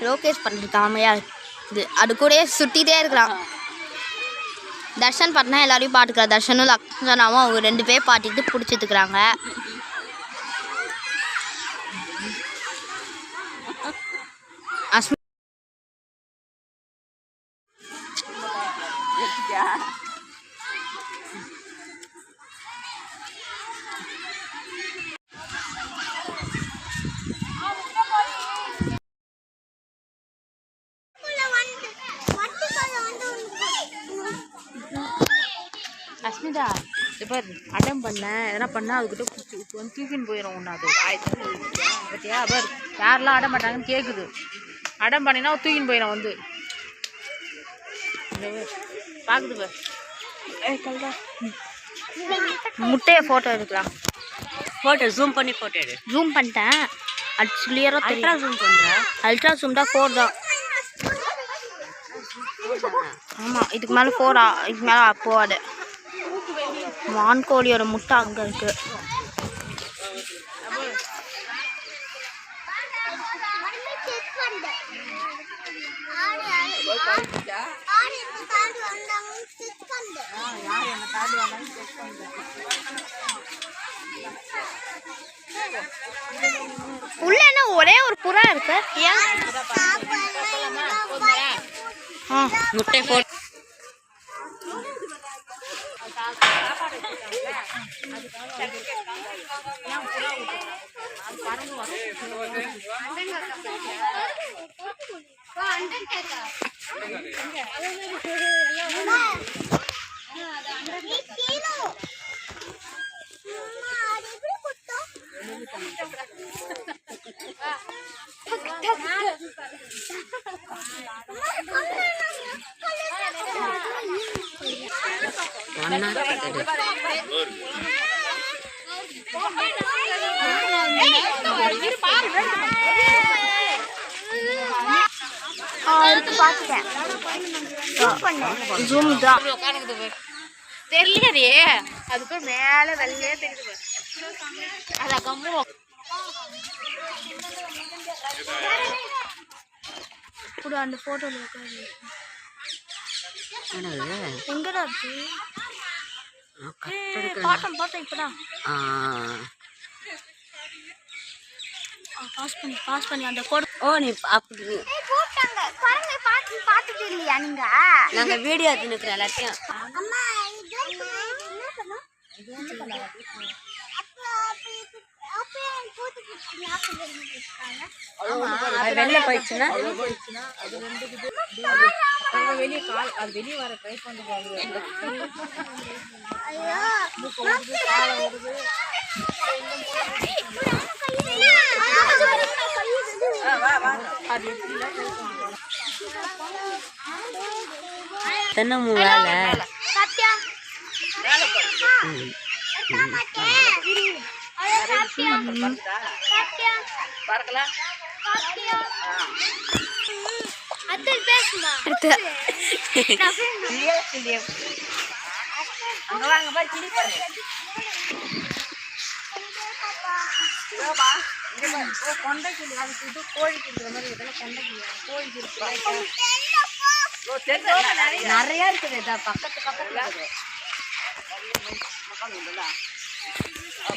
லோகேஷ் பண்ணுறது காமையாக இருக்குது. அது கூட சுட்டிகிட்டே இருக்கிறான். தர்ஷன் பாட்டினா எல்லாரையும் பாட்டுக்கிறான். தர்ஷனும் லக்ஷனாவும் அவங்க 2 பேர் பாட்டிட்டு பிடிச்சிட்டுக்கிறாங்க. அஸ்மிதா இப்போ அடம் பண்ண எதனா பண்ணால் அதுக்கிட்ட பிடிச்சி வந்து தூக்கின்னு போயிடும் ஒன்று. அது பத்தியா பார் யாரெல்லாம் அடம் பண்ணாங்கன்னு கேட்குது. அடம் பண்ணினா தூக்கின்னு போயிடும் வந்து பார்க்குது பார். முட்டையை ஃபோட்டோ எடுக்கலாம். ஃபோட்டோ ஜூம் பண்ணி ஃபோட்டோ எடு. ஜூம் பண்ணிட்டேன். அது கிளியராக அல்ட்ரா ஜூம் பண்ணுறேன். அல்ட்ரா ஜூம் தான் 4 தான். ஆமாம் இதுக்கு மேலே 4 இதுக்கு மேலே போகாது. வான்கோழியோட முட்டை அங்கே இருக்கு. உள்ள என்ன ஒரே ஒரு புறா இருக்கு. முட்டை போட்டு தெரியலையே அதுக்கு மேல வெள்ளையே தெரியுது. அதான் கம்மு கூட அந்த போட்டோல எங்கடா இருக்கு? பார்த்தேன் இப்பதான். பாஸ் பண்ணி அந்த கோட். ஓ நீ அப்படி போட்டாங்க பாருங்க. பார்த்துட்டு இல்லையா நீங்க? நாங்க வீடியோ எடுத்து நிக்கிறோம் எல்லாத்தையும். அம்மா இது என்ன பண்ணா? இது என்ன பண்ணா? அப்ப போட்டுட்டு லாக் பண்ணிருக்காங்க. அது வெளிய போயிடுச்சுனா அது ரெண்டு வெளிய கால் அது வெளிய வர ட்ரை பண்ணுவாங்க. ஐயோ கால வருது. தென்னமு வேலை சத்யா வேலை சத்யா பறக்கல சத்யா அத்தை பேசுமா அங்க வாங்க பாரு கிளி பாரு. ஏபா இங்க பாரு ஓ கொண்டை கிளி. அதுக்கு இது கோழி கிளி மாதிரி இதெல்லாம் கொண்டை கிளி. கோழி கிளி ஓ தெரியல நிறைய இருக்குது. இதா பக்கத்துல இருக்குது. மக்கான் உண்டல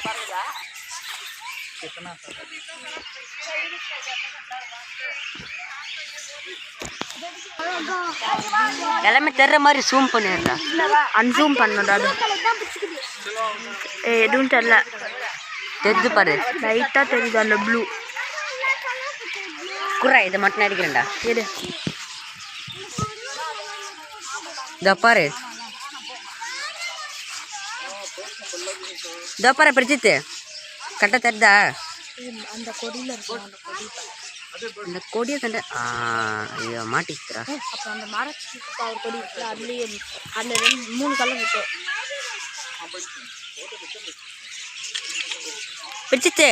பாருங்க कितना எல்லாமே தெரியற மாதிரி ஜூம் பண்ணிடுறா. அன்ஜூம் பண்ணடா. எதுவும் தெரியல. தெரிஞ்சு பாரு லைட்டா தெரியுது அந்த ப்ளூ. குறா இதை மட்டும் அடிக்கிறேன்டா. எது இதோ பாரு இதோ பாரு பிரஜித் கட்ட தெரிதா? அந்த கொடியில இருக்கு. அந்த கொடி இந்த கொடியை தண்டை ஐயோ மாட்டிக்கிறா. அப்புறம் அந்த மரத்து ஒரு கொடி இருக்குல்ல, அதுலேயே அதில் 3 கலர் இருக்கு. பிடிச்சிச்சு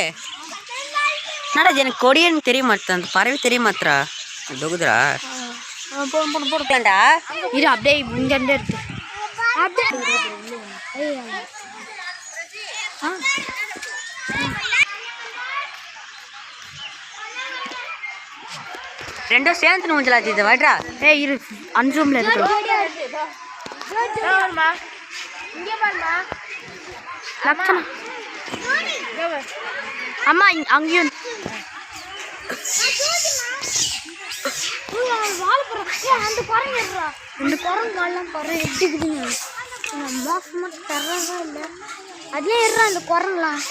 என்னடா எனக்கு கொடியன்னு தெரிய மாட்டேன், அந்த பறவை தெரிய மாத்திரா தொகுதுரா போடலாம்டா. இது அப்படியே இங்கேருந்தே இருக்கு. ரெண்டும் சேர்ந்து ஊஞ்சலாச்சு இது வாட்ரா. ஏய் இரு, 5 ரூம்ல இருக்கு. லட்சணா அம்மா அங்கேயும் அந்த குரங்கு எல்லாம் பாரு எப்படிக்குதுங்க. மோசமா டெரரா இல்லை, அதுலேயே இருறா அந்த குரங்குலாம்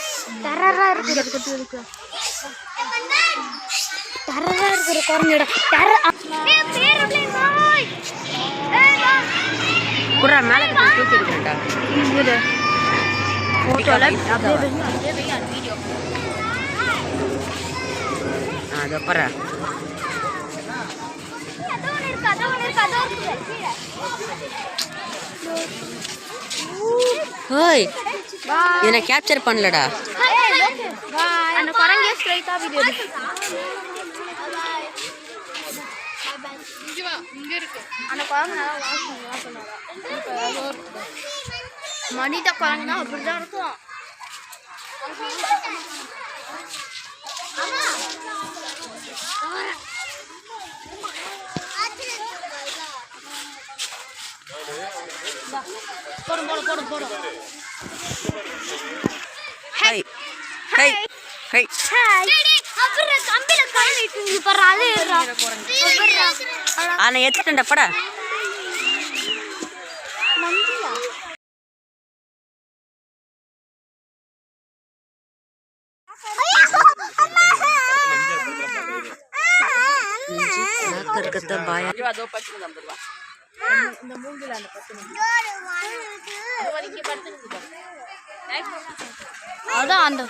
டெரரா இருக்குது. இருக்கு டெரரா இருக்கிற குரங்கிட குறா மேலே தூக்கி இருக்கிறேன்டா. அதோ பாரு ஓய் இதை நான் கேப்சர் பண்ணலடா. அந்த குரங்கே ஸ்ட்ரைட்டா வீடியோ அந்த குரங்கு நல்லா வாசம் மனித குரங்குனா அப்படிதான் இருக்கும். போடும் ஹை ஹை ஹை நான் எடுத்துட்டேன்டா படா. அதான் அந்த